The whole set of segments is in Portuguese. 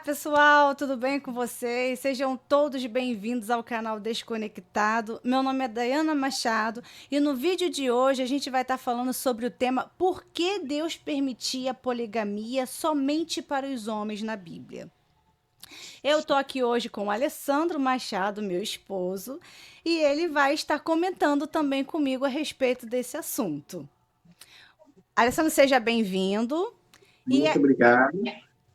pessoal, tudo bem com vocês? Sejam todos bem-vindos ao canal Desconectado. Meu nome é Dayana Machado e no vídeo de hoje a gente vai estar falando sobre o tema Por que Deus permitia a poligamia somente para os homens na Bíblia. Eu estou aqui hoje com o Alessandro Machado, meu esposo, e ele vai estar comentando também comigo a respeito desse assunto. Alessandro, seja bem-vindo. E Muito obrigado.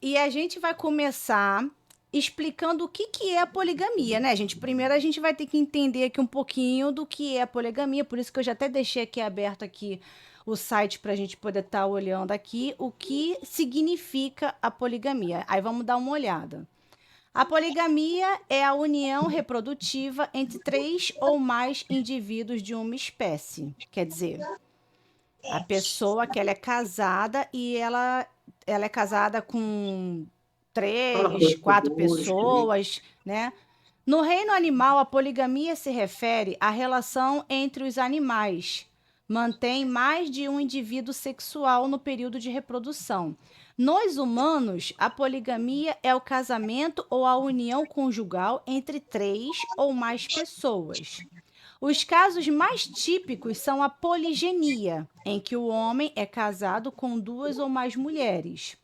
E a gente vai começar explicando o que que é a poligamia, né, gente? Primeiro a gente vai ter que entender aqui um pouquinho do que é a poligamia, por isso que eu já até deixei aqui aberto aqui o site para a gente poder estar olhando aqui o que significa a poligamia. Aí vamos dar uma olhada. A poligamia é a união reprodutiva entre três ou mais indivíduos de uma espécie. Quer dizer, a pessoa que ela é casada e ela é casada com Fala três, quatro conosco. pessoas, né? No reino animal, a poligamia se refere à relação entre os animais. Mantém mais de um indivíduo sexual no período de reprodução. Nos humanos, a poligamia é o casamento ou a união conjugal entre três ou mais pessoas. Os casos mais típicos são a poligenia, em que o homem é casado com duas ou mais mulheres,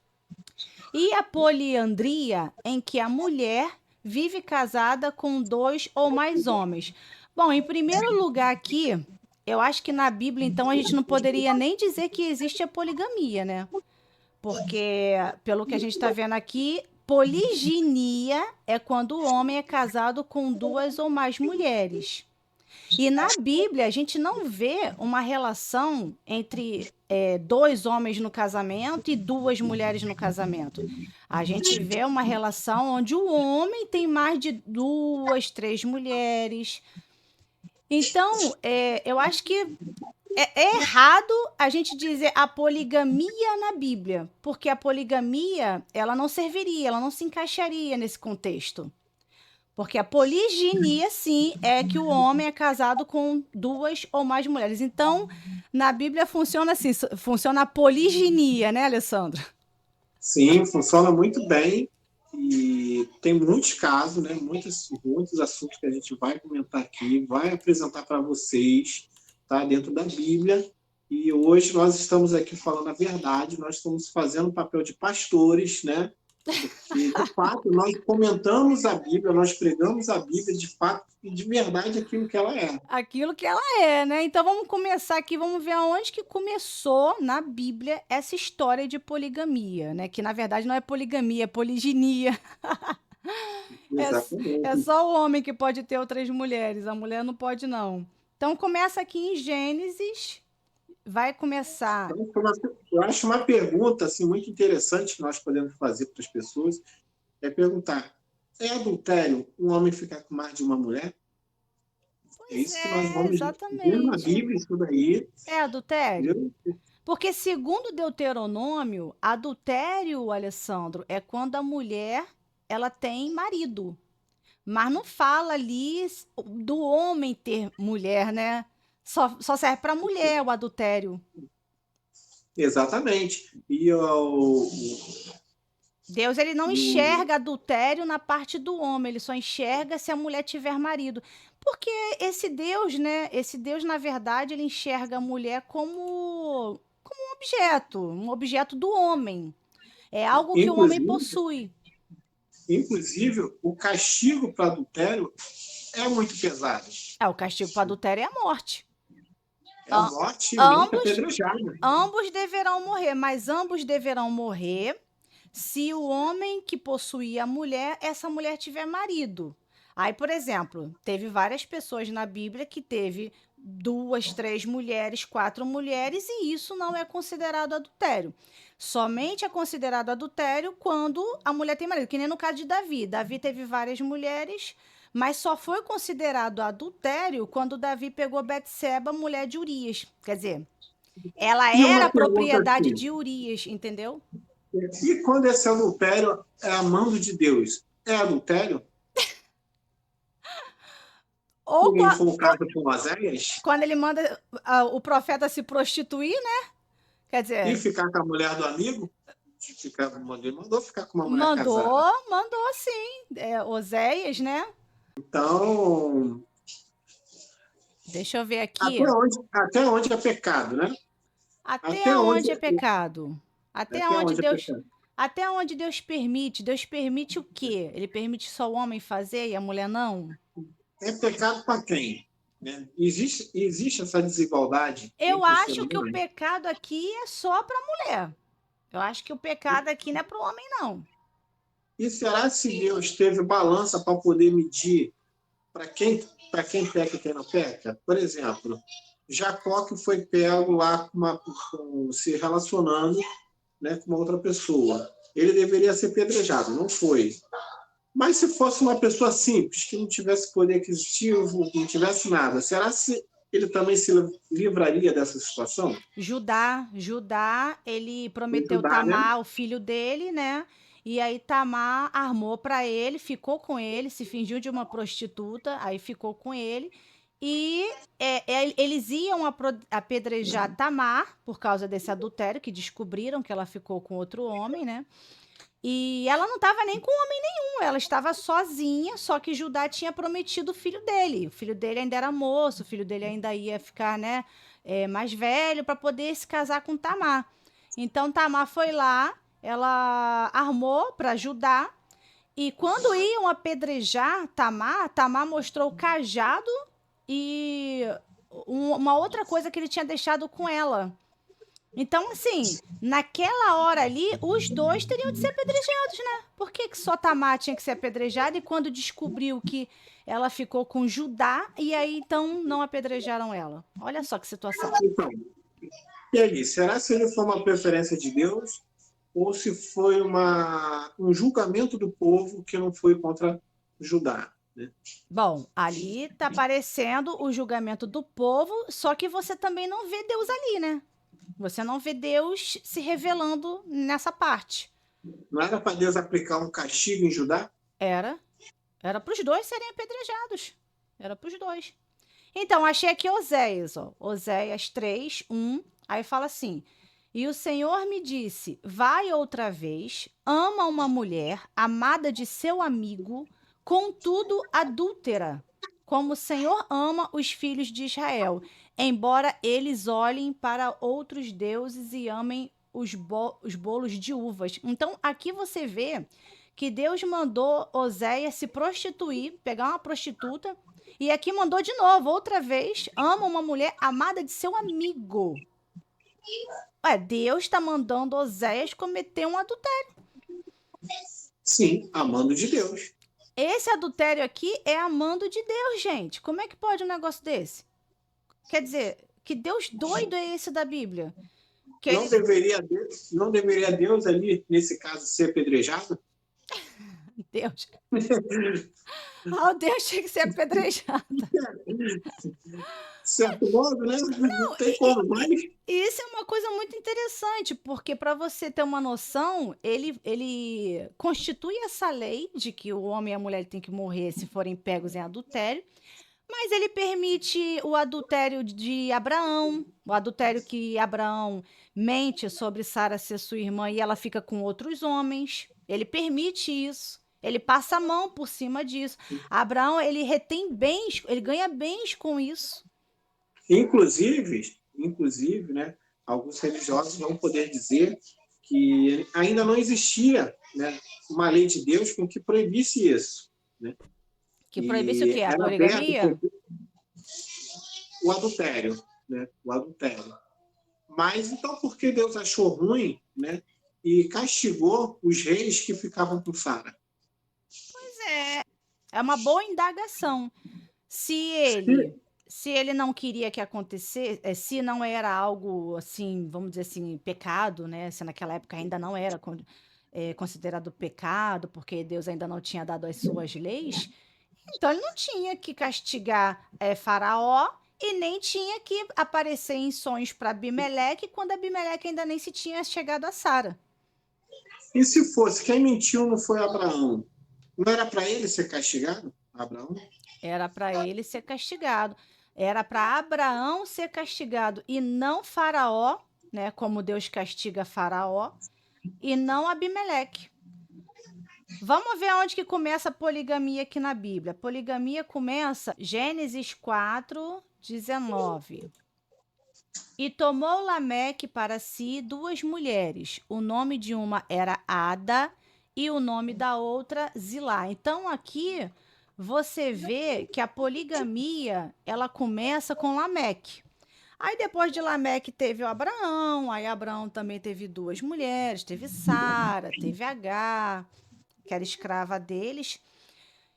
e a poliandria, em que a mulher vive casada com dois ou mais homens. Bom, em primeiro lugar aqui, eu acho que na Bíblia, então, a gente não poderia nem dizer que existe a poligamia, né? Porque, pelo que a gente está vendo aqui, poliginia é quando o homem é casado com duas ou mais mulheres. E na Bíblia, a gente não vê uma relação entre dois homens no casamento e duas mulheres no casamento. A gente vê uma relação onde o homem tem mais de duas, três mulheres. Então, eu acho que é errado a gente dizer a poligamia na Bíblia, porque a poligamia, ela não serviria, ela não se encaixaria nesse contexto. Porque a poliginia, sim, é que o homem é casado com duas ou mais mulheres. Então, na Bíblia funciona assim, funciona a poliginia, né, Alessandro? Sim, funciona muito bem e tem muitos casos, né? Muitos assuntos que a gente vai comentar aqui, vai apresentar para vocês, tá? Dentro da Bíblia. E hoje nós estamos aqui falando a verdade, nós estamos fazendo o papel de pastores, né? Porque, de fato, nós comentamos a Bíblia, nós pregamos a Bíblia de fato e de verdade aquilo que ela é. Aquilo que ela é, né? Então vamos começar aqui, vamos ver aonde que começou na Bíblia essa história de poligamia, né? Que na verdade não é poligamia, é poliginia. É Exatamente. só o homem que pode ter outras mulheres, a mulher não pode, não. Então começa aqui em Gênesis, vai começar. Então, eu acho uma pergunta assim, muito interessante que nós podemos fazer para as pessoas, é perguntar, é adultério um homem ficar com mais de uma mulher? É Pois isso que nós é, vamos ver na exatamente. Bíblia, isso daí. É adultério? Viu? Porque, segundo Deuteronômio, adultério, Alessandro, é quando a mulher ela tem marido. Mas não fala ali do homem ter mulher, né? Só serve para mulher o adultério. Exatamente. E o, Deus ele não e o, enxerga adultério na parte do homem, ele só enxerga se a mulher tiver marido. Porque esse Deus, né? Esse Deus, na verdade, ele enxerga a mulher como um objeto do homem. É algo que o homem inclusive, possui. inclusive, o castigo para adultério é muito pesado. O castigo para adultério é a morte. É a A- morte e morte ambos, apedrejada. ambos deverão morrer, mas ambos deverão morrer se o homem que possuía a mulher, essa mulher tiver marido. Aí, por exemplo, teve várias pessoas na Bíblia que teve duas, três mulheres, quatro mulheres, e isso não é considerado adultério. Somente é considerado adultério quando a mulher tem marido, que nem no caso de Davi. Davi teve várias mulheres, mas só foi considerado adultério quando Davi pegou Betseba, mulher de Urias. Quer dizer, ela E era uma pergunta propriedade aqui, de Urias, entendeu? e quando esse adultério é amando de Deus, é adultério? Ou Que nem foi o caso com Oséias? quando ele manda o profeta se prostituir, né? Quer E dizer, ficar com a mulher do amigo? Ele mandou ficar com uma mulher casada. Mandou sim. Oséias, né? Então, Deixa eu ver aqui. até onde é pecado, né? Até Até onde, onde é pecado? Até até onde onde é Deus, pecado? até onde Deus permite? Deus permite o quê? Ele permite só o homem fazer e a mulher não? É pecado para quem? Né? Existe essa desigualdade Eu entre o ser acho que o humano? pecado aqui é só para a mulher. Eu acho que o pecado aqui não é para o homem, não. E será se Deus teve balança para poder medir para quem peca e quem não peca? Por exemplo, Jacó que foi pego lá se relacionando, né, com uma outra pessoa. Ele deveria ser pedrejado, não foi. Mas se fosse uma pessoa simples, que não tivesse poder aquisitivo, não tivesse nada, será se ele também se livraria dessa situação? Judá, ele prometeu Ajudar, né? Tamar, o filho dele, né? E aí Tamar armou para ele, ficou com ele, se fingiu de uma prostituta, aí ficou com ele. E eles iam apedrejar Tamar por causa desse adultério, que descobriram que ela ficou com outro homem, né? E ela não estava nem com homem nenhum, ela estava sozinha, só que Judá tinha prometido o filho dele. O filho dele ainda era moço, o filho dele ainda ia ficar, né, mais velho para poder se casar com Tamar. Então Tamar foi lá, ela armou para Judá, e quando iam apedrejar Tamar, Tamar mostrou o cajado e uma outra coisa que ele tinha deixado com ela. Então, assim, naquela hora ali, os dois teriam de ser apedrejados, né? Por que só Tamar tinha que ser apedrejada e quando descobriu que ela ficou com Judá, e aí então não apedrejaram ela? Olha só que situação. Então, e aí, será se ele foi uma preferência de Deus ou se foi um julgamento do povo que não foi contra Judá? Né? Bom, ali tá aparecendo o julgamento do povo, só que você também não vê Deus ali, né? Você não vê Deus se revelando nessa parte. Não era para Deus aplicar um castigo em Judá? Era. Era para os dois serem apedrejados. Era para os dois. Então, achei aqui Oséias, ó. Oséias 3, 1. Aí fala assim: E o Senhor me disse: Vai outra vez, ama uma mulher, amada de seu amigo, contudo adúltera, como o Senhor ama os filhos de Israel, embora eles olhem para outros deuses e amem os bolos de uvas. Então, aqui você vê que Deus mandou Oséias se prostituir, pegar uma prostituta, e aqui mandou de novo, outra vez, ama uma mulher amada de seu amigo. Ué, Deus está mandando Oséias cometer um adultério. Sim, amando de Deus. Esse adultério aqui é amando de Deus, gente. Como é que pode um negócio desse? Quer dizer, que Deus doido é esse da Bíblia? Que Não ele... deveria Deus ali, nesse caso, ser apedrejado? Deus. Ah, o Deus tinha que ser apedrejado. De certo modo, né? Não Não, tem como mais. e isso é uma coisa muito interessante, porque para você ter uma noção, ele constitui essa lei de que o homem e a mulher têm que morrer se forem pegos em adultério, mas ele permite o adultério de Abraão, o adultério que Abraão mente sobre Sara ser sua irmã e ela fica com outros homens. Ele permite isso. Ele passa a mão por cima disso. Abraão, ele retém bens, ele ganha bens com isso. Inclusive, né, alguns religiosos vão poder dizer que ainda não existia, né, uma lei de Deus com que proibisse isso. Né? Que proibisse o E quê? A era aberto poligamia? o adultério. Né, o adultério. Mas então por que Deus achou ruim, né, e castigou os reis que ficavam com Sara? É uma boa indagação. Se ele, Se, se ele não queria que acontecesse, se não era algo assim, vamos dizer assim, pecado, né? Se naquela época ainda não era considerado pecado, porque Deus ainda não tinha dado as suas leis, então ele não tinha que castigar Faraó e nem tinha que aparecer em sonhos para Abimeleque quando Abimeleque ainda nem se tinha chegado a Sara. e se fosse, quem mentiu não foi Abraão? Não era para ele ser castigado? Abraão? Era para ele ser castigado. Era para Abraão ser castigado e não Faraó, né? Como Deus castiga Faraó. e não Abimeleque. Vamos ver onde que começa a poligamia aqui na Bíblia. A poligamia começa Gênesis 4, 19. E tomou Lameque para si duas mulheres. O nome de uma era Ada e o nome da outra Zilá. Então aqui você vê que a poligamia, ela começa com Lameque. Aí depois de Lameque teve o Abraão, aí Abraão também teve duas mulheres, teve Sara, teve Agar, que era escrava deles.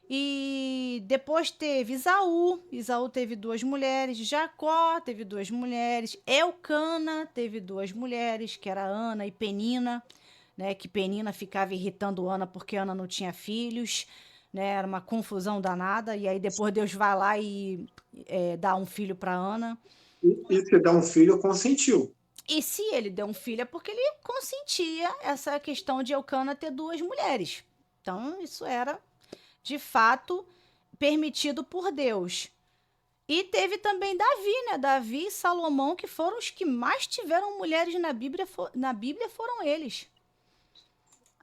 E depois teve Isaú. Isaú teve duas mulheres. Jacó teve duas mulheres. Elcana teve duas mulheres, que era Ana e Penina, né? Que Penina ficava irritando Ana porque Ana não tinha filhos, né? Era uma confusão danada. E aí depois Deus vai lá e dá um filho para Ana. E se dá um filho, consentiu. E se ele deu um filho é porque ele consentia essa questão de Elcana ter duas mulheres. Então isso era de fato permitido por Deus. E teve também Davi, né? Davi e Salomão, que foram os que mais tiveram mulheres na Bíblia foram eles.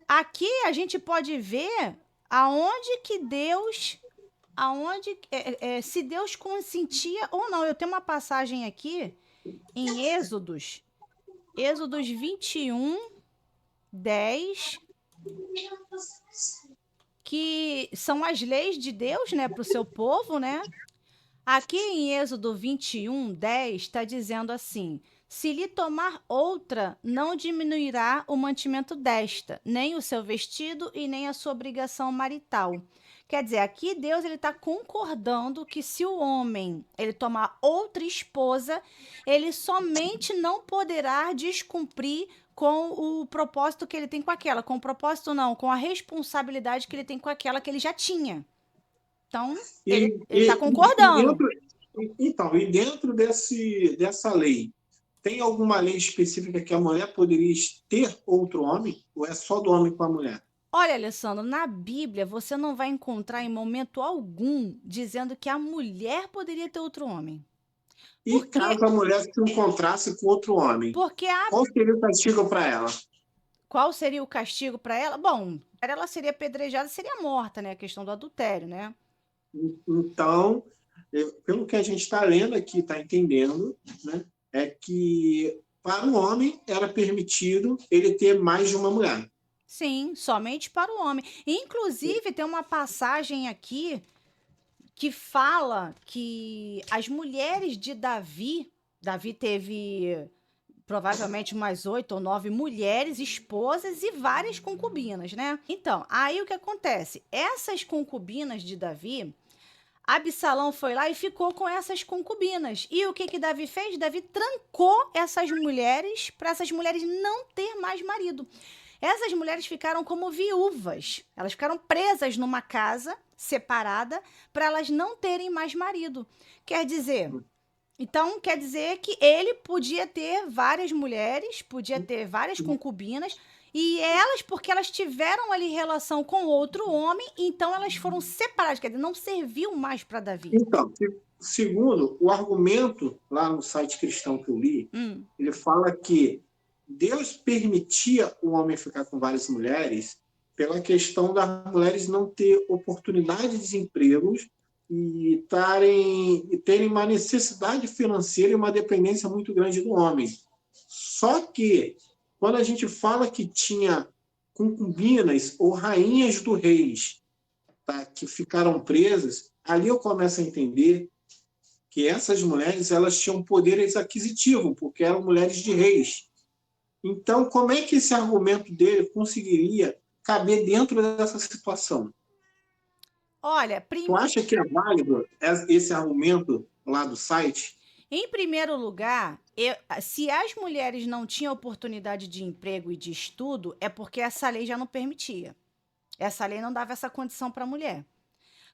Aqui a gente pode ver aonde que Deus, se Deus consentia ou não. Eu tenho uma passagem aqui em Êxodos 21, 10, que são as leis de Deus, né, para o seu povo, né? Aqui em Êxodo 21, 10, está dizendo assim: se lhe tomar outra, não diminuirá o mantimento desta, nem o seu vestido e nem a sua obrigação marital. Quer dizer, aqui Deus está concordando que se o homem ele tomar outra esposa, ele somente não poderá descumprir com o propósito que ele tem com aquela. Com o propósito não, com a responsabilidade que ele tem com aquela que ele já tinha. Então, ele está concordando. E dentro dessa lei, tem alguma lei específica que a mulher poderia ter outro homem? Ou é só do homem com a mulher? Olha, Alessandro, na Bíblia você não vai encontrar em momento algum dizendo que a mulher poderia ter outro homem. E caso a mulher se encontrasse com outro homem, qual seria o castigo para ela? Qual seria o castigo para ela? Bom, ela seria apedrejada, seria morta, né? A questão do adultério, né? Então, pelo que a gente está lendo aqui, está entendendo, né? É que para o homem era permitido ele ter mais de uma mulher. Sim, somente para o homem. Inclusive, tem uma passagem aqui que fala que as mulheres de Davi teve provavelmente umas 8 ou 9 mulheres, esposas e várias concubinas, né? Então, aí o que acontece? Essas concubinas de Davi, Absalão foi lá e ficou com essas concubinas. E o que Davi fez? Davi trancou essas mulheres para essas mulheres não ter mais marido. Essas mulheres ficaram como viúvas. Elas ficaram presas numa casa separada para elas não terem mais marido. Quer dizer que ele podia ter várias mulheres, podia ter várias concubinas, e elas, porque elas tiveram ali relação com outro homem, então elas foram separadas, quer dizer, não serviu mais para Davi. Então, segundo o argumento lá no site cristão que eu li, ele fala que Deus permitia o homem ficar com várias mulheres pela questão das mulheres não ter oportunidade de desemprego e terem uma necessidade financeira e uma dependência muito grande do homem. Só que, quando a gente fala que tinha concubinas ou rainhas do reis, tá, que ficaram presas, ali eu começo a entender que essas mulheres elas tinham poder aquisitivo, porque eram mulheres de reis. Então, como é que esse argumento dele conseguiria caber dentro dessa situação? Olha, Tu acha que é válido esse argumento lá do site? Em primeiro lugar, se as mulheres não tinham oportunidade de emprego e de estudo, é porque essa lei já não permitia. Essa lei não dava essa condição para a mulher.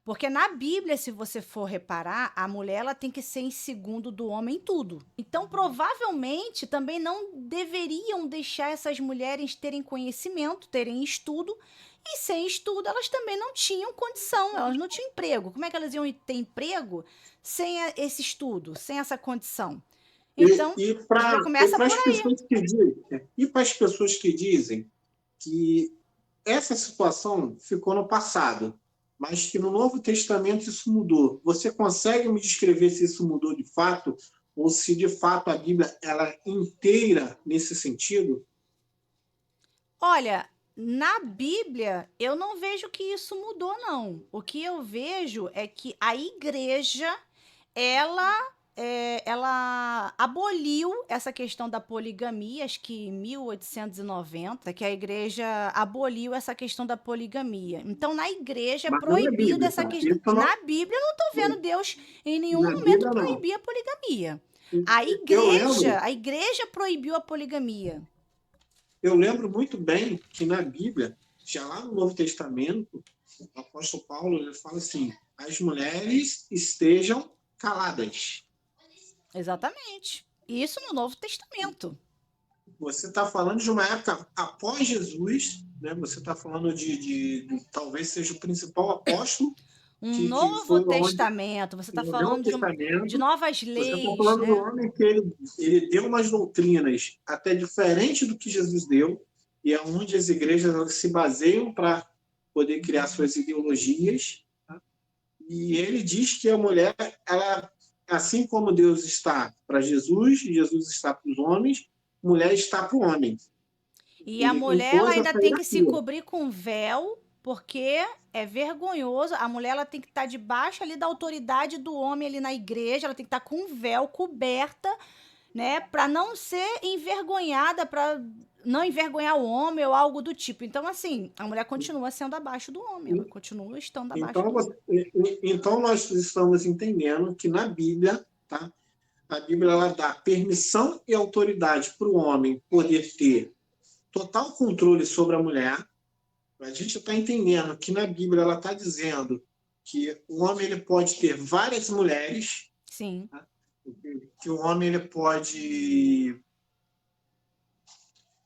Porque na Bíblia, se você for reparar, a mulher ela tem que ser em segundo do homem em tudo. Então, provavelmente, também não deveriam deixar essas mulheres terem conhecimento, terem estudo, e sem estudo elas também não tinham condição, elas não tinham emprego. Como é que elas iam ter emprego sem esse estudo, sem essa condição? Então, começa por aí. E para as pessoas que dizem que essa situação ficou no passado, mas que no Novo Testamento isso mudou. Você consegue me descrever se isso mudou de fato ou se de fato a Bíblia ela é inteira nesse sentido? Olha, na Bíblia, eu não vejo que isso mudou, não. O que eu vejo é que a igreja, ela aboliu essa questão da poligamia, acho que em 1890, que a igreja aboliu essa questão da poligamia. Então, na igreja é Mas não na proibido Bíblia, essa tá? questão. Isso não, Na Bíblia, eu não estou vendo Deus em nenhum na momento Bíblia não. proibir a poligamia. Eu lembro, A igreja proibiu a poligamia. eu lembro muito bem que na Bíblia, já lá no Novo Testamento, o apóstolo Paulo ele fala assim: as mulheres estejam caladas. Exatamente. Isso no Novo Testamento. Você está falando de uma época após Jesus, né? Você está falando de talvez seja o principal apóstolo Um que Novo foi onde Testamento. Você está no Novo falando de Testamento. novas Você está leis, falando do né? homem que ele deu umas doutrinas até diferentes do que Jesus deu, e é onde as igrejas se baseiam para poder criar suas ideologias. Tá? E ele diz que a mulher, ela, assim como Deus está para Jesus, Jesus está para os homens, mulher está para o homem. E a Ele mulher ela impôs ainda essa tem que se hierarquia. cobrir com véu, porque é vergonhoso. A mulher ela tem que estar debaixo ali da autoridade do homem ali na igreja, ela tem que estar com um véu coberta, né, para não ser envergonhada, para não envergonhar o homem ou algo do tipo. Então, assim, a mulher continua sendo abaixo do homem, ela continua estando abaixo Então, do homem. então nós estamos entendendo que na Bíblia, tá? A Bíblia ela dá permissão e autoridade para o homem poder ter total controle sobre a mulher. A gente está entendendo que na Bíblia ela está dizendo que o homem ele pode ter várias mulheres, Sim. tá? Que o homem ele pode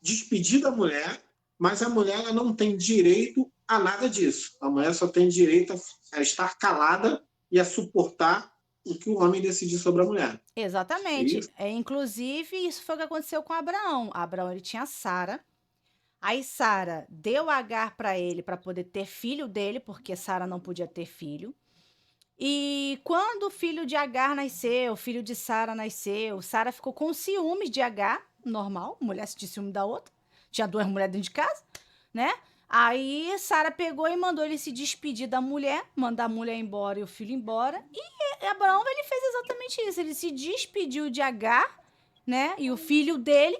despedir da mulher, mas a mulher ela não tem direito a nada disso. A mulher só tem direito a estar calada e a suportar o que o homem decidir sobre a mulher. É Exatamente. isso? Inclusive, isso foi o que aconteceu com Abraão. Abraão ele tinha Sara. Aí Sara deu Agar para ele para poder ter filho dele, porque Sara não podia ter filho. E quando o filho de Agar nasceu, o filho de Sara nasceu, Sara ficou com ciúmes de Agar, normal, mulher se tinha ciúme da outra. Tinha duas mulheres dentro de casa, né? Aí Sara pegou e mandou ele se despedir da mulher, mandar a mulher embora e o filho embora. E Abraão ele fez exatamente isso. Ele se despediu de Agar, né? E o filho dele,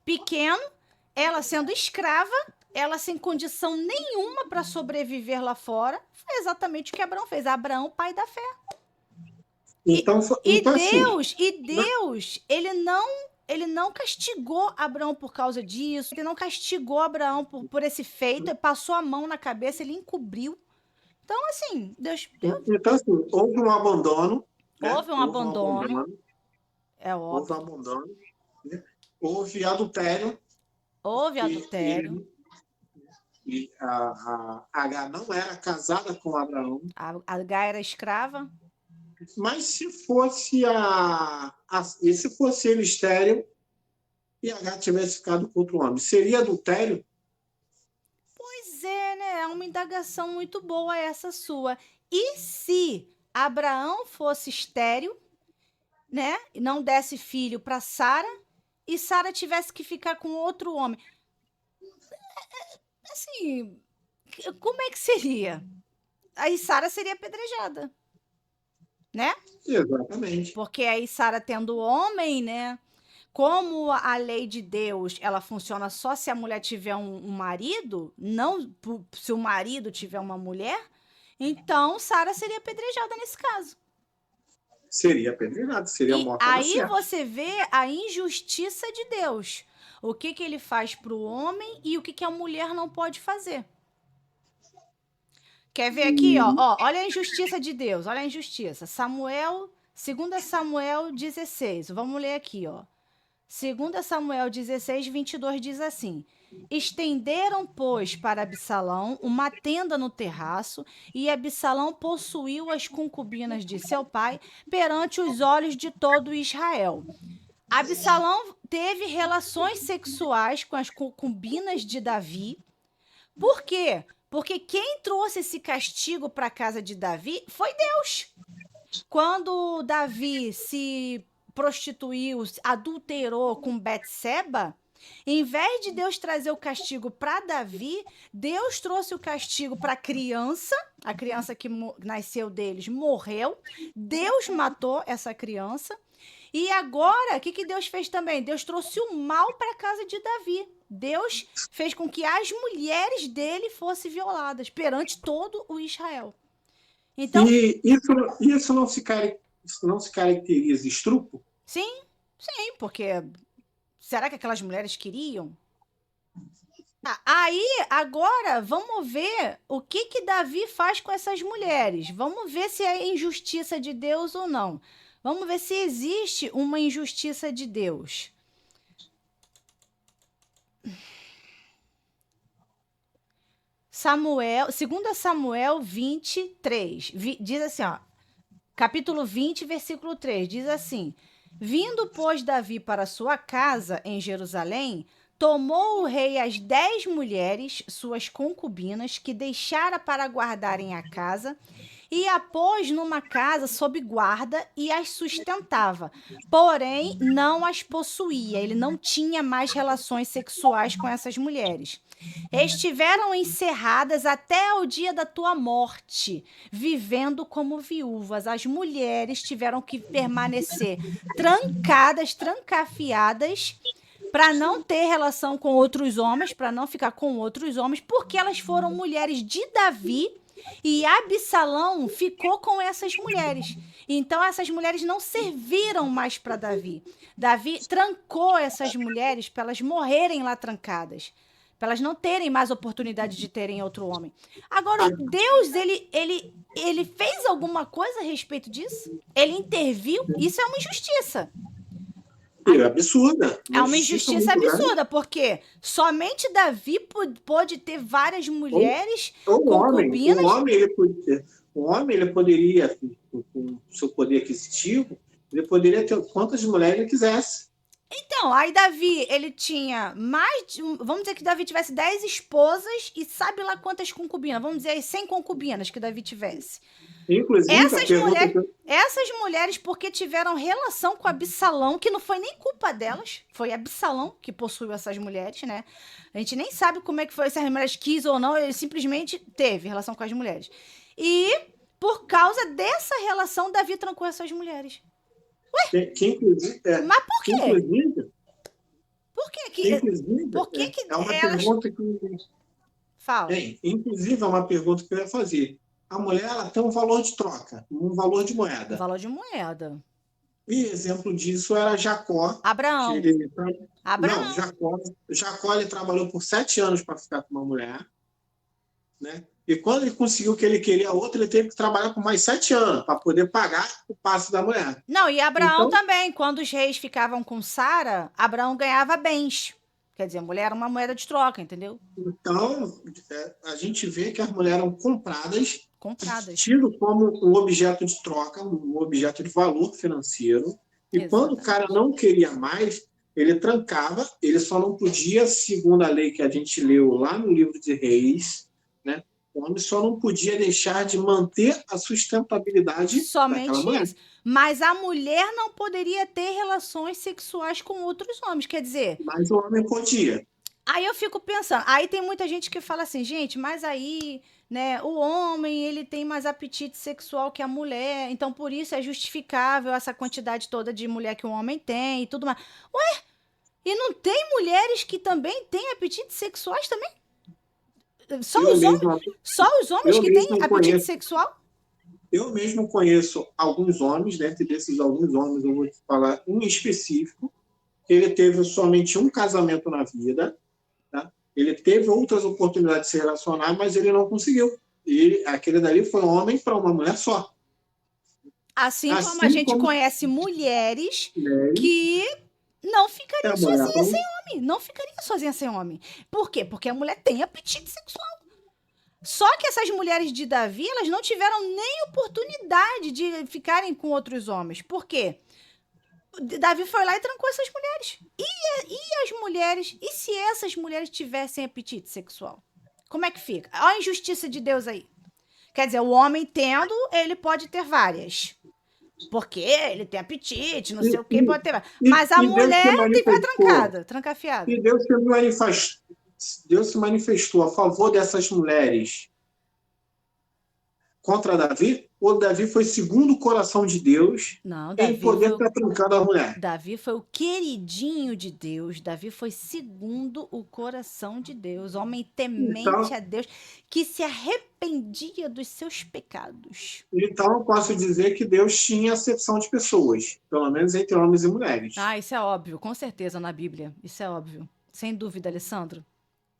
pequeno, ela sendo escrava, ela sem condição nenhuma para sobreviver lá fora. Foi exatamente o que Abraão fez. Abraão, pai da fé. Então, então assim, Deus, ele não castigou Abraão por causa disso, ele não castigou Abraão por esse feito, ele passou a mão na cabeça, ele encobriu. Então, assim, Deus então, assim, houve um abandono, né? houve um Houve um abandono, abandono, é houve um óbvio. abandono, né? Houve adultério, Houve porque adultério, a H não era casada com Abraão, a Agar era escrava. mas se fosse e se fosse ele estéril e H tivesse ficado com outro homem, seria adultério? Pois é, né? É uma indagação muito boa essa sua. E se Abraão fosse estéril, né? E não desse filho para Sara e Sara tivesse que ficar com outro homem? Assim, como é que seria? Aí Sara seria apedrejada, né? Exatamente. Porque aí Sara tendo homem, né? Como a lei de Deus, ela funciona só se a mulher tiver um marido, não se o marido tiver uma mulher, então Sara seria apedrejada nesse caso. Seria apedrejado, seria E morta na aí certa. você vê a injustiça de Deus. O que ele faz para o homem e o que a mulher não pode fazer. Quer ver aqui, ó? Olha a injustiça de Deus, olha a injustiça. 2 Samuel 16. Vamos ler aqui, ó. 2 Samuel 16, 22 diz assim: Estenderam, pois, para Absalão uma tenda no terraço, e Absalão possuiu as concubinas de seu pai perante os olhos de todo Israel. Absalão teve relações sexuais com as concubinas de Davi. Por quê? Porque quem trouxe esse castigo para a casa de Davi foi Deus. Quando Davi se prostituiu, adulterou com Betseba, em vez de Deus trazer o castigo para Davi, Deus trouxe o castigo para a criança que nasceu deles morreu, Deus matou essa criança, e agora, o que Deus fez também? Deus trouxe o mal para a casa de Davi. Deus fez com que as mulheres dele fossem violadas perante todo o Israel. Então, E isso não se caracteriza estupro? sim, porque será que aquelas mulheres queriam? Aí, agora, vamos ver o que Davi faz com essas mulheres. Vamos ver se é injustiça de Deus ou não. Vamos ver se existe uma injustiça de Deus. Samuel, 2 Samuel 23, diz assim, ó, capítulo 20, versículo 3, diz assim: Vindo, pois, Davi para sua casa em Jerusalém, tomou o rei as 10 mulheres, suas concubinas, que deixara para guardarem a casa, e a pôs numa casa sob guarda e as sustentava. Porém, não as possuía. Ele não tinha mais relações sexuais com essas mulheres. Estiveram encerradas até o dia da tua morte, vivendo como viúvas. As mulheres tiveram que permanecer trancafiadas, para não ter relação com outros homens, para não ficar com outros homens, porque elas foram mulheres de Davi e Absalão ficou com essas mulheres. Então essas mulheres não serviram mais para Davi. Davi trancou essas mulheres para elas morrerem lá trancadas, para elas não terem mais oportunidade de terem outro homem. Agora, Deus, ele fez alguma coisa a respeito disso? Ele interviu? Isso é uma injustiça. É absurda. É uma injustiça absurda, porque somente Davi pôde ter várias mulheres concubinas. O homem ele poderia, com seu poder aquisitivo, ele poderia ter quantas mulheres ele quisesse. Então, aí Davi, ele tinha vamos dizer que Davi tivesse 10 esposas e sabe lá quantas concubinas, vamos dizer 100 concubinas que Davi tivesse. Inclusive, essas mulheres, porque tiveram relação com Absalão, que não foi nem culpa delas, foi Absalão que possuiu essas mulheres, né? A gente nem sabe como é que foi, se as mulheres quis ou não, ele simplesmente teve relação com as mulheres. E, por causa dessa relação, Davi trancou essas mulheres. Ué? Mas por quê? Por que é uma pergunta que... Fala. Inclusive, é uma pergunta que eu ia fazer. A mulher ela tem um valor de troca, um valor de moeda. Um valor de moeda. E exemplo disso era Jacó. Abraão. Não, Jacó ele trabalhou por 7 anos para ficar com uma mulher, né? E quando ele conseguiu que ele queria outra, ele teve que trabalhar por mais 7 anos para poder pagar o passe da mulher. Não, e Abraão também. Quando os reis ficavam com Sara, Abraão ganhava bens. Quer dizer, a mulher era uma moeda de troca, entendeu? Então, a gente vê que as mulheres eram compradas. Tido como um objeto de troca, um objeto de valor financeiro. E exatamente. Quando o cara não queria mais, ele trancava, ele só não podia, segundo a lei que a gente leu lá no livro de Reis, né? O homem só não podia deixar de manter a sustentabilidade daquela mulher. Isso. Mas a mulher não poderia ter relações sexuais com outros homens, quer dizer... Mas o homem podia. Aí eu fico pensando, aí tem muita gente que fala assim, gente, mas aí, né, o homem, ele tem mais apetite sexual que a mulher, então por isso é justificável essa quantidade toda de mulher que o homem tem e tudo mais. Ué, e não tem mulheres que também têm apetites sexuais também? Só os homens que têm apetite sexual? Eu mesmo conheço alguns homens, dentre desses alguns homens, eu vou te falar um específico, que ele teve somente um casamento na vida, tá? Ele teve outras oportunidades de se relacionar, mas ele não conseguiu. Aquele dali foi um homem para uma mulher só. Assim como a gente conhece mulheres que não ficariam sozinhas sem homem. Não ficaria sozinha sem homem. Por quê? Porque a mulher tem apetite sexual. Só que essas mulheres de Davi, elas não tiveram nem oportunidade de ficarem com outros homens. Por quê? Davi foi lá e trancou essas mulheres. E as mulheres? E se essas mulheres tivessem apetite sexual? Como é que fica? Olha a injustiça de Deus aí. Quer dizer, o homem tendo, ele pode ter várias. Porque ele tem apetite, não E, sei o que, e, pode ter várias. e, Mas a e Deus se mulher tem que ficar manifestou. trancada, trancafiada. E Deus se manifestou a favor dessas mulheres contra Davi, ou Davi foi segundo o coração de Deus Não, em poder estar trancando a mulher? Davi foi o queridinho de Deus. Davi foi segundo o coração de Deus. Homem temente Então, a Deus, que se arrependia dos seus pecados. então, eu posso dizer que Deus tinha acepção de pessoas, pelo menos entre homens e mulheres. Ah, isso é óbvio, com certeza na Bíblia. Isso é óbvio. Sem dúvida, Alessandro.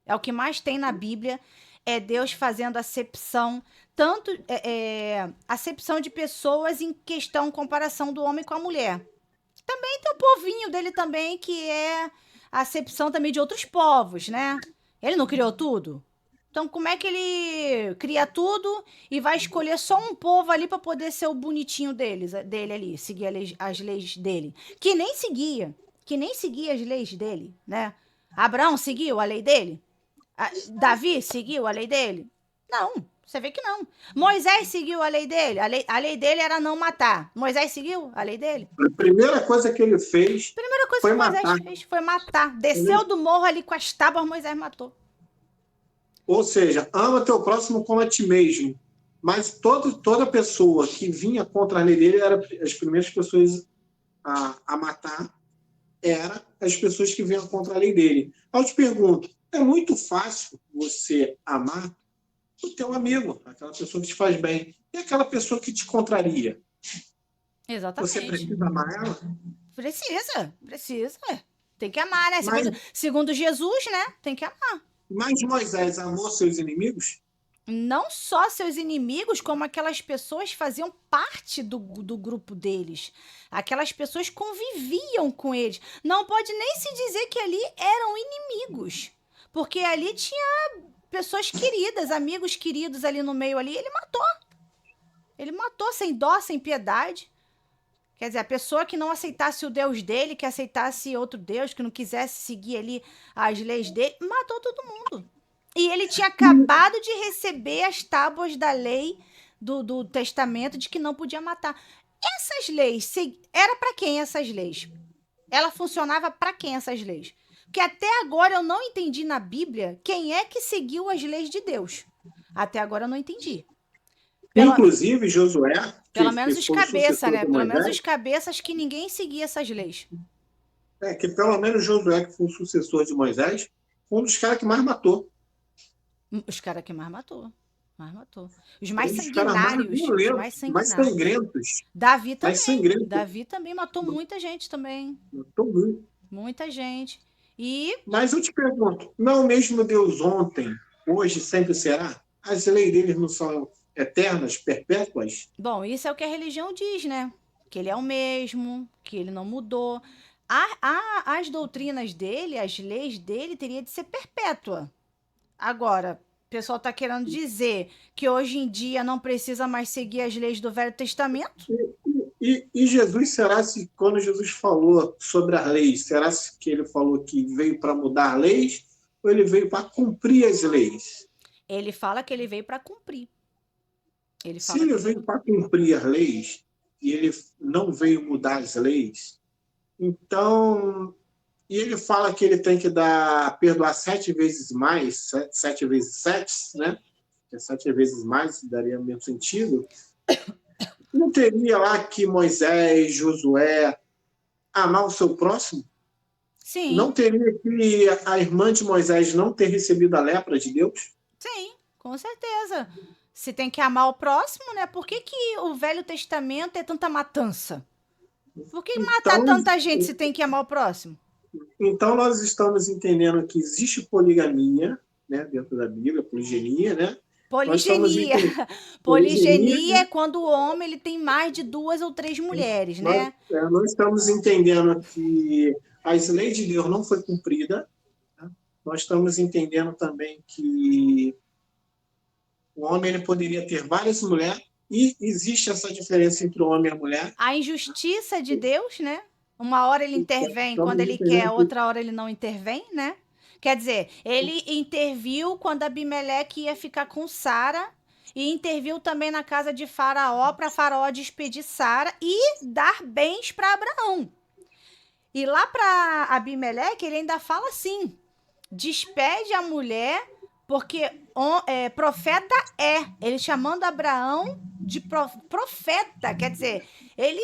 É o que mais tem na Bíblia, é Deus fazendo acepção, tanto acepção de pessoas em questão, comparação do homem com a mulher. Também tem o povinho dele também, que é a acepção também de outros povos, né? Ele não criou tudo? Então, como é que ele cria tudo e vai escolher só um povo ali para poder ser o bonitinho dele ali, seguir as leis dele? Que nem seguia as leis dele, né? Abraão seguiu a lei dele? Davi seguiu a lei dele? Não, você vê que não. Moisés seguiu a lei dele? A lei dele era não matar. Moisés seguiu a lei dele? A primeira coisa que ele fez Primeira coisa foi que Moisés matar. fez foi matar. Desceu do morro ali com as tábuas, Moisés matou. Ou seja, ama teu próximo como a ti mesmo. Mas toda pessoa que vinha contra a lei dele, era as primeiras pessoas a matar, eram as pessoas que vinham contra a lei dele. Eu te pergunto, é muito fácil você amar o teu amigo, aquela pessoa que te faz bem, e aquela pessoa que te contraria? Você Exatamente. precisa amar ela? Precisa. Tem que amar, né? Mas, Segundo Jesus, né? Tem que amar. mas Moisés amou seus inimigos? Não só seus inimigos, como aquelas pessoas faziam parte do grupo deles. Aquelas pessoas conviviam com eles. Não pode nem se dizer que ali eram inimigos. Porque ali tinha pessoas queridas, amigos queridos ali no meio ali. Ele matou. Ele matou sem dó, sem piedade. Quer dizer, a pessoa que não aceitasse o Deus dele, que aceitasse outro Deus, que não quisesse seguir ali as leis dele, matou todo mundo. E ele tinha acabado de receber as tábuas da lei do testamento de que não podia matar. Essas leis, era para quem essas leis? Ela funcionava para quem essas leis? Porque até agora eu não entendi na Bíblia quem é que seguiu as leis de Deus. Até agora eu não entendi. Inclusive Josué, Pelo menos os cabeças, né? Pelo menos os Moisés, cabeças que ninguém seguia essas leis. que pelo menos Josué, que foi o sucessor de Moisés, foi um dos caras que mais matou. Os caras que mais matou. Mais matou. Os Um mais dos caras mais sanguinários. Os violentos, mais mais sanguinários. sangrentos. Davi Mais também. sangrento. Davi também matou muita gente também. Matou muito. Muita gente. E. Mas eu te pergunto, não é o mesmo Deus ontem, hoje, sempre será? As leis deles não são eternas, perpétuas? Bom, isso é o que a religião diz, né? Que ele é o mesmo, que ele não mudou. As doutrinas dele, as leis dele, teria de ser perpétua. Agora, o pessoal está querendo dizer que hoje em dia não precisa mais seguir as leis do Velho Testamento? E Jesus, será se quando Jesus falou sobre as leis, será se que ele falou que veio para mudar leis ou ele veio para cumprir as leis? Ele fala que ele veio para cumprir. Se ele veio para cumprir as leis e ele não veio mudar as leis, então, e ele fala que ele tem que perdoar 7 vezes mais, 7 vezes 7, né? Que é 7 vezes mais, daria menos sentido. Não teria lá que Moisés, Josué, amar o seu próximo? Sim. Não teria que a irmã de Moisés não ter recebido a lepra de Deus? Sim, com certeza. Se tem que amar o próximo, né? Por que o Velho Testamento é tanta matança? Por que matar tanta gente se tem que amar o próximo? Então, nós estamos entendendo que existe poligamia, né, dentro da Bíblia, poligenia, né? Poligenia. Poligenia é quando o homem ele tem mais de 2 ou 3 mulheres, né? Nós estamos entendendo que as leis de Deus não foi cumprida. Né? Nós estamos entendendo também que o homem ele poderia ter várias mulheres e existe essa diferença entre o homem e a mulher. A injustiça de Deus, né? Uma hora ele intervém Então, quando ele quer, outra hora ele não intervém, né? Quer dizer, ele interviu quando Abimeleque ia ficar com Sara e interviu também na casa de Faraó para Faraó despedir Sara e dar bens para Abraão. E lá para Abimeleque ele ainda fala assim: despede a mulher, porque profeta é. Ele chamando Abraão de profeta, quer dizer, ele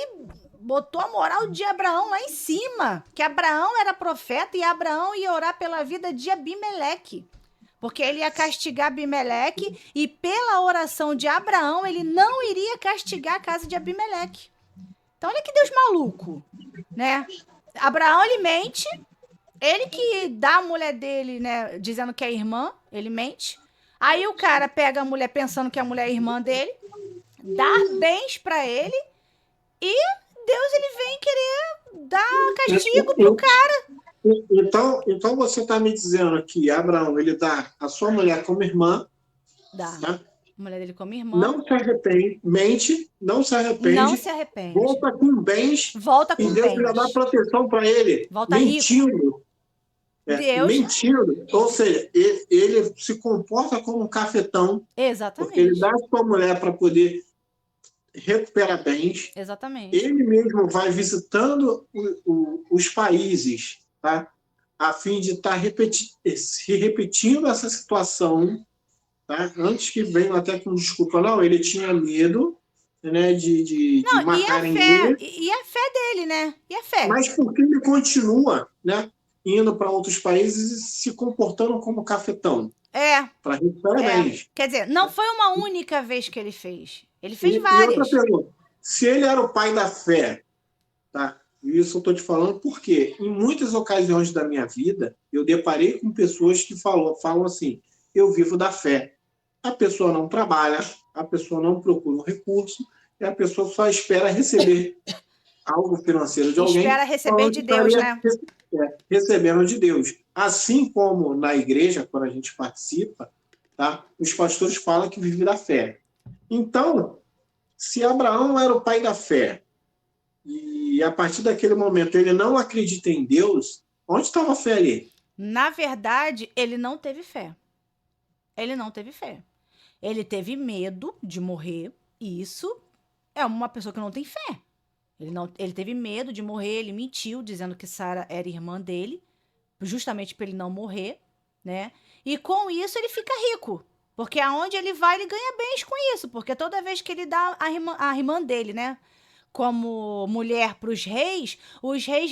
botou a moral de Abraão lá em cima, que Abraão era profeta e Abraão ia orar pela vida de Abimeleque. Porque ele ia castigar Abimeleque e pela oração de Abraão ele não iria castigar a casa de Abimeleque. Então olha que Deus maluco, né? Abraão ele mente, ele que dá a mulher dele, né, dizendo que é irmã, ele mente. Aí o cara pega a mulher pensando que a mulher é irmã dele, dá bens pra ele e Deus ele vem querer dar castigo pro cara. Então você está me dizendo que Abraão ele dá a sua mulher como irmã, Dá. tá? A mulher dele como irmã. Não se arrepende, mente, não se arrepende. Não se arrepende. Volta com bens. Volta com e Deus bens. já dá proteção para ele. Volta mentindo. rico. Deus... Mentindo. Ou seja, ele se comporta como um cafetão. Exatamente. Porque ele dá a sua mulher para poder recuperar bens. Exatamente. Ele mesmo vai visitando os países, tá? A fim de estar se repetindo essa situação, tá? Antes que venham até com desculpa, não, ele tinha medo, né, de matarem ele. E a fé dele, né? E a fé. Mas porque ele continua, né, indo para outros países e se comportando como cafetão. Para recuperar bens. Quer dizer, não foi uma única vez que ele fez. Ele fez várias. E outra pergunta. Se ele era o pai da fé, tá? Isso eu estou te falando porque em muitas ocasiões da minha vida eu deparei com pessoas que falam assim: eu vivo da fé. A pessoa não trabalha, a pessoa não procura um recurso e a pessoa só espera receber algo financeiro de alguém. Espera receber de Deus, né? Recebendo de Deus. Assim como na igreja, quando a gente participa, tá? Os pastores falam que vive da fé. Então, se Abraão era o pai da fé e a partir daquele momento ele não acredita em Deus, onde estava a fé ali? Na verdade, ele não teve fé. Ele não teve fé. Ele teve medo de morrer. Isso é uma pessoa que não tem fé. Ele teve medo de morrer, ele mentiu, dizendo que Sara era irmã dele, justamente para ele não morrer, né? E com isso ele fica rico. Porque aonde ele vai, ele ganha bens com isso. Porque toda vez que ele dá a irmã dele, né, como mulher para os reis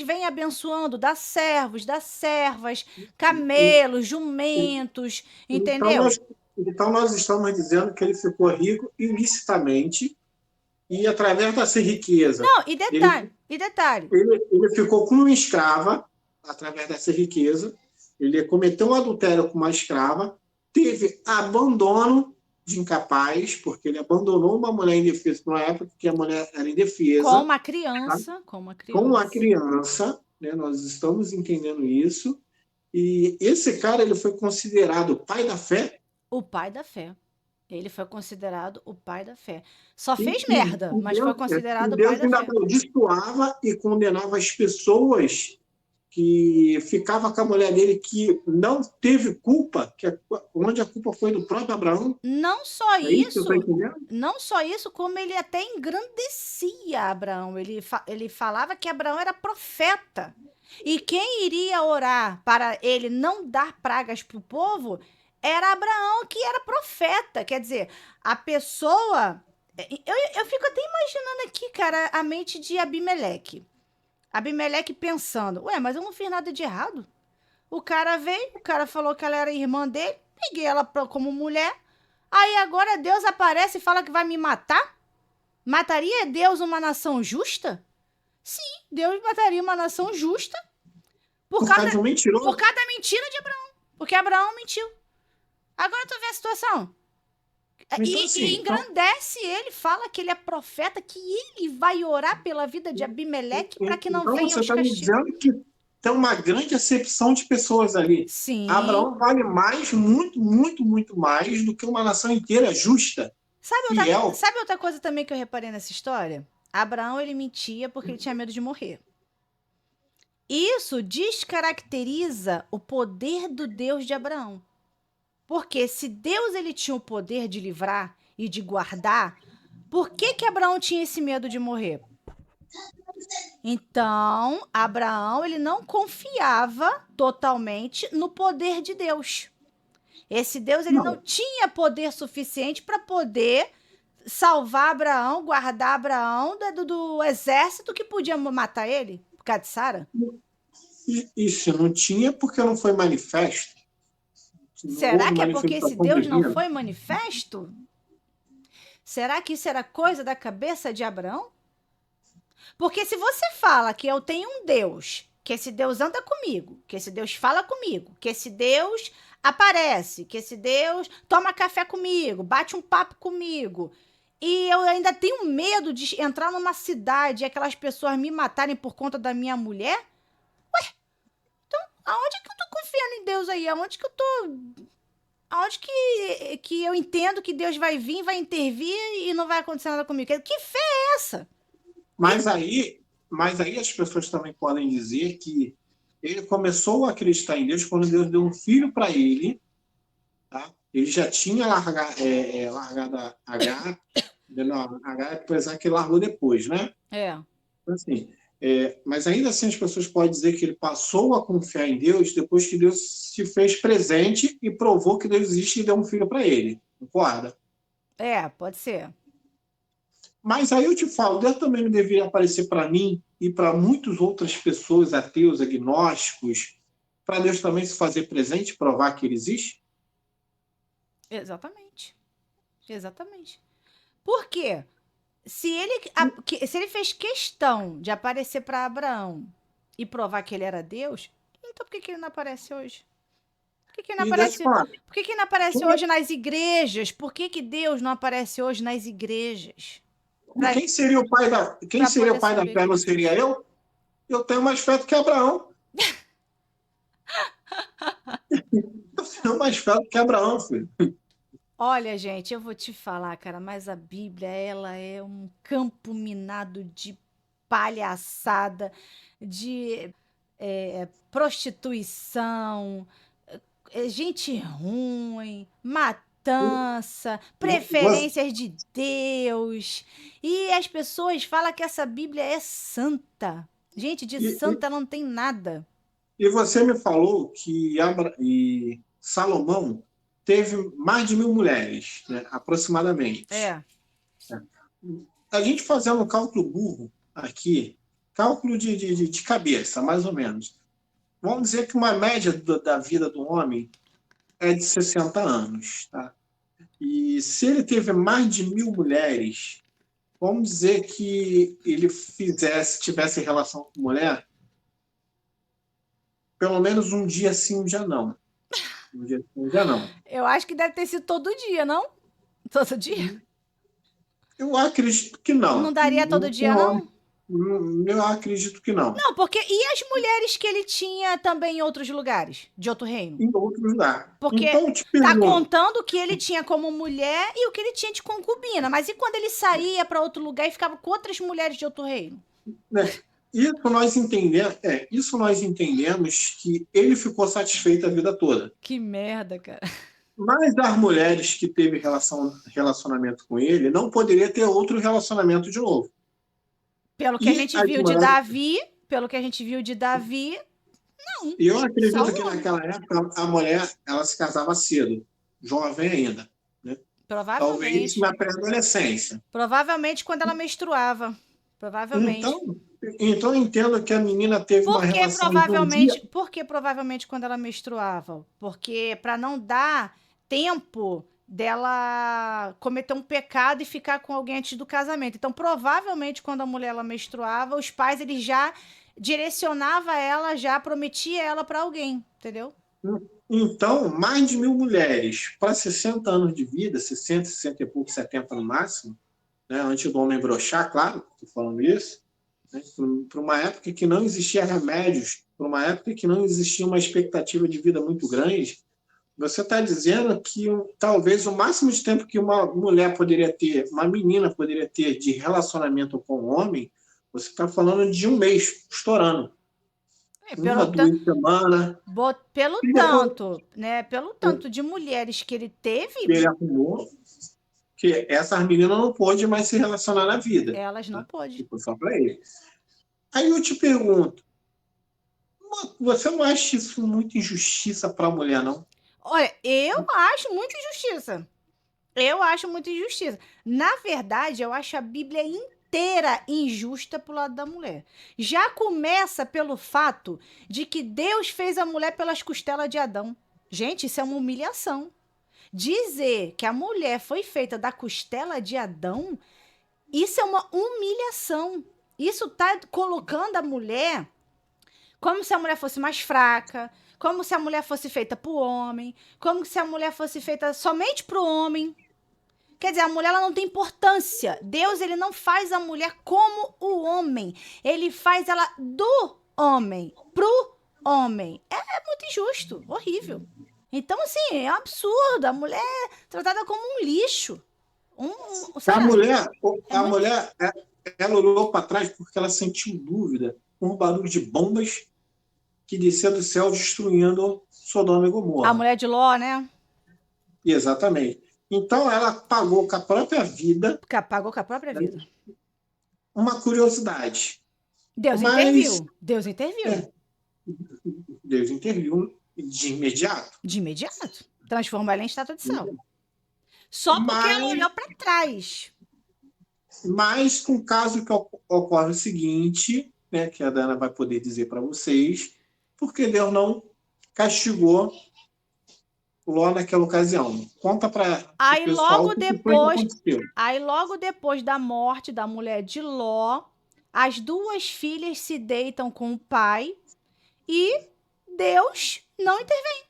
vêm abençoando, dá servos, dá servas, camelos, jumentos, entendeu? Então nós estamos dizendo que ele ficou rico ilicitamente e através dessa riqueza. Não, e detalhe. Ele ficou com uma escrava através dessa riqueza. Ele cometeu um adultério com uma escrava, teve abandono de incapaz, porque ele abandonou uma mulher indefesa numa época que a mulher era indefesa. Com uma criança. Tá? Com uma criança, né? Nós estamos entendendo isso. E esse cara ele foi considerado o pai da fé? O pai da fé. Ele foi considerado o pai da fé. Só fez merda, mas foi considerado o pai da fé. Deus ainda amaldiçoava e condenava as pessoas que ficava com a mulher dele que não teve culpa, onde a culpa foi do próprio Abraão. Não só isso, não só isso, como ele até engrandecia Abraão. Ele falava que Abraão era profeta. E quem iria orar para ele não dar pragas para o povo era Abraão, que era profeta. Quer dizer, a pessoa... Eu fico até imaginando aqui, cara, a mente de Abimeleque. Abimeleque pensando, mas eu não fiz nada de errado. O cara veio, o cara falou que ela era irmã dele, peguei ela como mulher, aí agora Deus aparece e fala que vai me matar? Mataria Deus uma nação justa? Sim, Deus mataria uma nação justa por causa da mentira de Abraão. Porque Abraão mentiu. Agora tu vê a situação. Então, e engrandece ele, fala que ele é profeta, que ele vai orar pela vida de Abimeleque para que não venha os castigos. Você está me dizendo que tem uma grande acepção de pessoas ali. Sim. Abraão vale mais, muito, muito, muito mais do que uma nação inteira justa. Sabe outra coisa também que eu reparei nessa história? Abraão, ele mentia porque ele tinha medo de morrer. Isso descaracteriza o poder do Deus de Abraão. Porque se Deus ele tinha o poder de livrar e de guardar, por que que Abraão tinha esse medo de morrer? Então, Abraão ele não confiava totalmente no poder de Deus. Esse Deus ele não Não, tinha poder suficiente para poder salvar Abraão, guardar Abraão do exército que podia matar ele por causa de Sara. isso não tinha porque não foi manifesto. Não Será houve que é porque esse manifestação Deus não divina. foi manifesto? Será que isso era coisa da cabeça de Abraão? Porque se você fala que eu tenho um Deus, que esse Deus anda comigo, que esse Deus fala comigo, que esse Deus aparece, que esse Deus toma café comigo, bate um papo comigo, e eu ainda tenho medo de entrar numa cidade e aquelas pessoas me matarem por conta da minha mulher, aonde que eu tô confiando em Deus aí? Aonde que eu tô. Aonde que eu entendo que Deus vai vir, vai intervir e não vai acontecer nada comigo? Que fé é essa? Mas aí, mas aí as pessoas também podem dizer que ele começou a acreditar em Deus quando Deus deu um filho para ele, tá? Ele já tinha largado a H, não, H, apesar que ele largou depois, né? É. Então, assim, mas ainda assim as pessoas podem dizer que ele passou a confiar em Deus depois que Deus se fez presente e provou que Deus existe e deu um filho para ele. Concorda? É, pode ser. Mas aí eu te falo, Deus também não deveria aparecer para mim e para muitas outras pessoas, ateus, agnósticos, para Deus também se fazer presente, provar que ele existe? Exatamente. Exatamente. Por quê? Se ele fez questão de aparecer para Abraão e provar que ele era Deus, então por que, que ele não aparece hoje? Por que, que ele não E deixa eu te aparece? falar, Por que, que ele não aparece hoje nas igrejas? Por que, que Deus não aparece hoje nas igrejas? quem seria o pai da, quem Para seria o poder pai da saber fé, que não existe. seria eu? Eu tenho mais fé do que Abraão. Eu tenho mais fé do que Abraão, filho. Olha, gente, eu vou te falar, cara, mas a Bíblia, ela é um campo minado de palhaçada, de prostituição, gente ruim, matança, Você, preferências de Deus. E as pessoas falam que essa Bíblia é santa. Gente, de e, santa ela não tem nada. e você me falou que Salomão teve mais de 1.000 mulheres, né, aproximadamente. É, A gente fazendo um cálculo burro aqui, cálculo de cabeça, mais ou menos. Vamos dizer que uma média da vida do homem é de 60 anos. Tá? E se ele teve mais de 1.000 mulheres, vamos dizer que ele tivesse relação com mulher, pelo menos um dia sim, um dia não. Um dia sim, um dia não. eu acho que deve ter sido todo dia, não? Todo dia? Eu acredito que Não não. daria todo dia, não? Eu acredito que não. Não, porque e as mulheres que ele tinha também em outros lugares, de outro reino? Em outro lugar. Porque Então, eu te tá pergunto, contando o que ele tinha como mulher e o que ele tinha de concubina. Mas e quando ele saía para outro lugar e ficava com outras mulheres de outro reino? né? Isso nós entendemos que ele ficou satisfeito a vida toda. Que merda, cara. Mas as mulheres que teve relacionamento com ele não poderia ter outro relacionamento de novo. Pelo que a E gente as viu de mulheres, Davi, pelo que a gente viu de Davi, não. eu Só acredito que um homem. naquela época a mulher ela se casava cedo, jovem ainda, né? Talvez Provavelmente. na pré-adolescência. Provavelmente quando ela menstruava. Provavelmente. Então, então eu entendo que a menina teve uma Por que relação de um dia. provavelmente? Por que provavelmente quando ela menstruava? Porque para não dar tempo dela cometer um pecado e ficar com alguém antes do casamento. Então, provavelmente quando a mulher ela menstruava, os pais eles já direcionava ela, já prometia ela para alguém, entendeu? Então, mais de 1.000 mulheres para 60 anos de vida, 60, 60 e pouco, 70 no máximo, né, antes do homem broxar, claro, estou falando isso, né, para uma época que não existia remédios, para uma época que não existia uma expectativa de vida muito grande, você está dizendo que talvez o máximo de tempo que uma mulher poderia ter, uma menina poderia ter de relacionamento com o homem, você está falando de um mês, estourando. uma, duas semanas. Pelo E depois tanto, né? Pelo tanto de mulheres que ele teve, ele arrumou que essas meninas não pôde mais se relacionar na vida. elas não Tá? pôde. Ficou só para ele. Aí eu te pergunto, você não acha isso muita injustiça para a mulher, não? Olha, eu acho muita injustiça. Eu acho muita injustiça. Na verdade, eu acho a Bíblia inteira injusta pro lado da mulher. Já começa pelo fato de que Deus fez a mulher pelas costelas de Adão. Gente, isso é uma humilhação. Dizer que a mulher foi feita da costela de Adão, isso é uma humilhação. Isso tá colocando a mulher como se a mulher fosse mais fraca, como se a mulher fosse feita pro homem, como se a mulher fosse feita somente pro homem. Quer dizer, a mulher ela não tem importância. Deus ele não faz a mulher como o homem. Ele faz ela do homem, pro homem. É muito injusto, horrível. Então, assim, é um absurdo. A mulher é tratada como um lixo. A Sabe? mulher, ela olhou para trás porque ela sentiu dúvida com o barulho de bombas que descia do céu destruindo Sodoma e Gomorra. A mulher de Ló, né? Exatamente. Então, ela pagou com a própria vida. Pagou com a própria vida. Uma curiosidade. Deus interviu. Deus interviu. Deus interviu de imediato. De imediato. Transformou ela em estátua de sal. Só porque ela olhou para trás. Mas com o caso que ocorre o seguinte, né, que a Dana vai poder dizer para vocês, porque Deus não castigou Ló naquela ocasião. Conta para o pessoal o que aconteceu. Aí logo depois da morte da mulher de Ló, as duas filhas se deitam com o pai e Deus não intervém.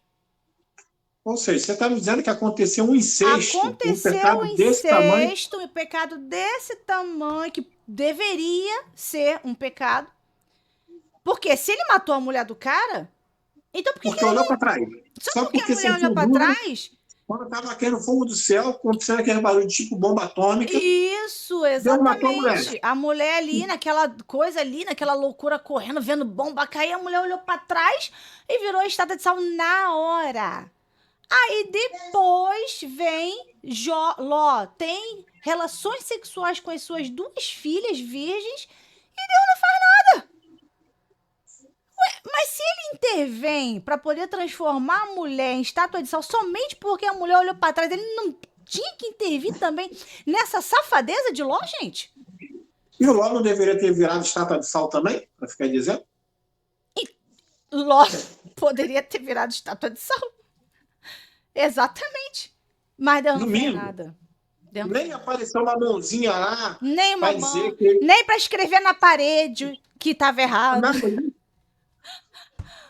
Ou seja, você está me dizendo que aconteceu um incesto, um pecado desse tamanho, que deveria ser um pecado. Porque se ele matou a mulher do cara, então por que porque olhou para trás. Só porque a mulher olhou para trás? Quando estava caindo fogo do céu, acontecendo aquele barulho tipo bomba atômica. Isso, exatamente. A mulher ali, naquela coisa ali, naquela loucura correndo, vendo bomba cair, a mulher olhou para trás e virou estátua de sal na hora. Aí depois vem Ló, tem relações sexuais com as suas duas filhas virgens e Deus não faz nada. Ué, mas se ele intervém para poder transformar a mulher em estátua de sal somente porque a mulher olhou para trás, ele não tinha que intervir também nessa safadeza de Ló, gente? E o Ló não deveria ter virado estátua de sal também, para ficar dizendo? E Ló poderia ter virado estátua de sal. Exatamente. Mas Deus não fez nada. Nem apareceu uma mãozinha lá. Nem uma mão. Nem para escrever na parede que estava errado.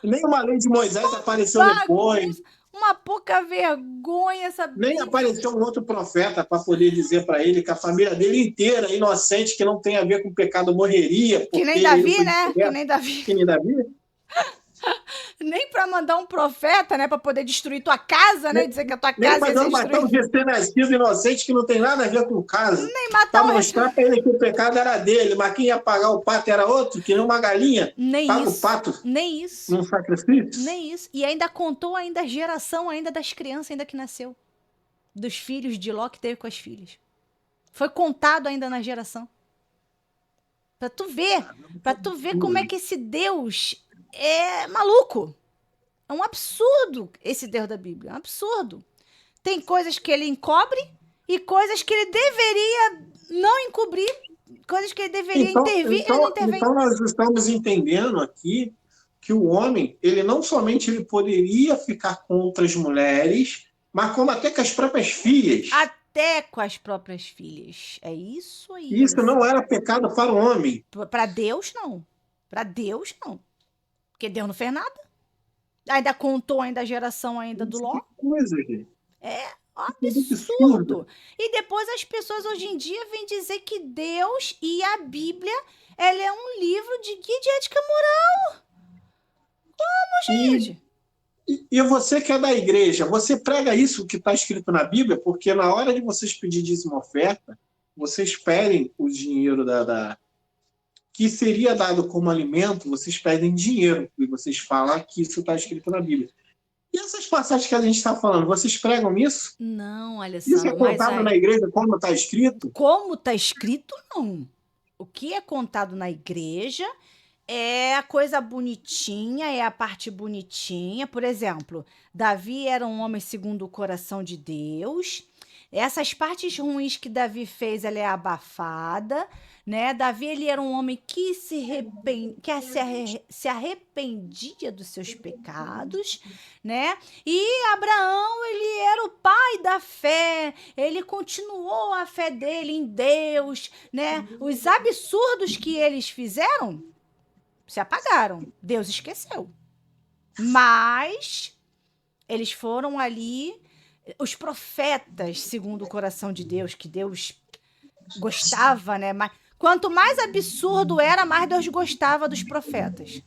Nem uma lei de Moisés apareceu depois. Uma pouca vergonha essa Nem apareceu um outro profeta para poder dizer para ele que a família dele inteira, inocente, que não tem a ver com pecado, morreria. Que nem Davi, né? Que nem Davi. Nem para mandar um profeta, né, para poder destruir tua casa, né, dizer que a tua casa ia ser destruída. Nem para matar um recém-nascido inocente que não tem nada a ver com o caso. Nem matar para mostrar para ele que o pecado era dele, mas quem ia pagar o pato era outro, que nem uma galinha. Nem paga isso. O pato. Nem isso. Num sacrifício. Nem isso. E ainda contou ainda a geração ainda das crianças ainda que nasceu, dos filhos de Ló que teve com as filhas. Foi contado ainda na geração. Para tu ver como é que esse Deus é maluco. É um absurdo esse Deus da Bíblia. É um absurdo. Tem coisas que ele encobre e coisas que ele deveria não encobrir. Coisas que ele deveria intervir, ele não intervém. Então nós estamos entendendo aqui que o homem, ele não somente ele poderia ficar contra as mulheres, mas como até com as próprias filhas. Até com as próprias filhas. É isso aí. Isso não era pecado para o homem. Para Deus, não. Para Deus, não. Porque Deus não fez nada. Ainda contou ainda a geração ainda do Ló. Coisa, gente. É absurdo. E depois as pessoas hoje em dia vêm dizer que Deus e a Bíblia, ela é um livro de guia de ética moral. Como, gente? E você que é da igreja, você prega isso que está escrito na Bíblia, porque na hora de vocês pedir dízimo oferta, vocês esperem o dinheiro que seria dado como alimento, vocês pedem dinheiro, e vocês falam que isso está escrito na Bíblia. E essas passagens que a gente está falando, vocês pregam isso? Não, Isso é Alessandro, mas contado na aí, igreja como está escrito? como está escrito, não. O que é contado na igreja é a coisa bonitinha, é a parte bonitinha. Por exemplo, Davi era um homem segundo o coração de Deus. Essas partes ruins que Davi fez, ela é abafada, né? Davi, ele era um homem que se arrependia dos seus pecados, né? E Abraão, ele era o pai da fé, ele continuou a fé dele em Deus, né? Os absurdos que eles fizeram se apagaram, Deus esqueceu. Mas eles foram ali, os profetas, segundo o coração de Deus, que Deus gostava, né? Mas quanto mais absurdo era, mais Deus gostava dos profetas.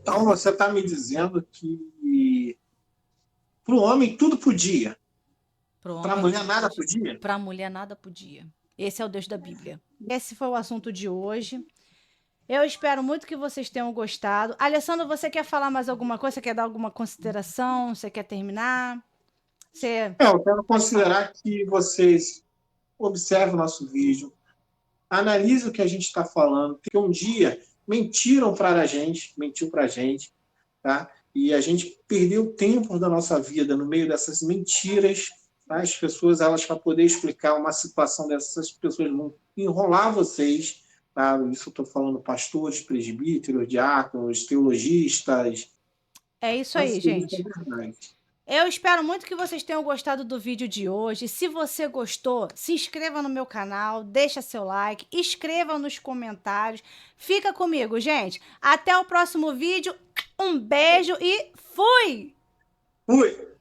Então você está me dizendo que para o homem tudo podia, para a mulher nada podia? Para a mulher nada podia. Esse é o Deus da Bíblia. Esse foi o assunto de hoje. Eu espero muito que vocês tenham gostado. Alessandro, você quer falar mais alguma coisa? Você quer dar alguma consideração? Você quer terminar? Eu quero considerar que vocês observem o nosso vídeo, analise o que a gente está falando, porque um dia mentiu para a gente, tá? E a gente perdeu tempo da nossa vida no meio dessas mentiras. Tá? As pessoas, elas, para poder explicar uma situação dessas, pessoas vão enrolar vocês. Tá? Isso eu estou falando pastores, presbíteros, diáconos, teologistas. É isso aí, gente. Eu espero muito que vocês tenham gostado do vídeo de hoje. Se você gostou, se inscreva no meu canal, deixa seu like, escreva nos comentários. Fica comigo, gente. Até o próximo vídeo. Um beijo e fui! Fui!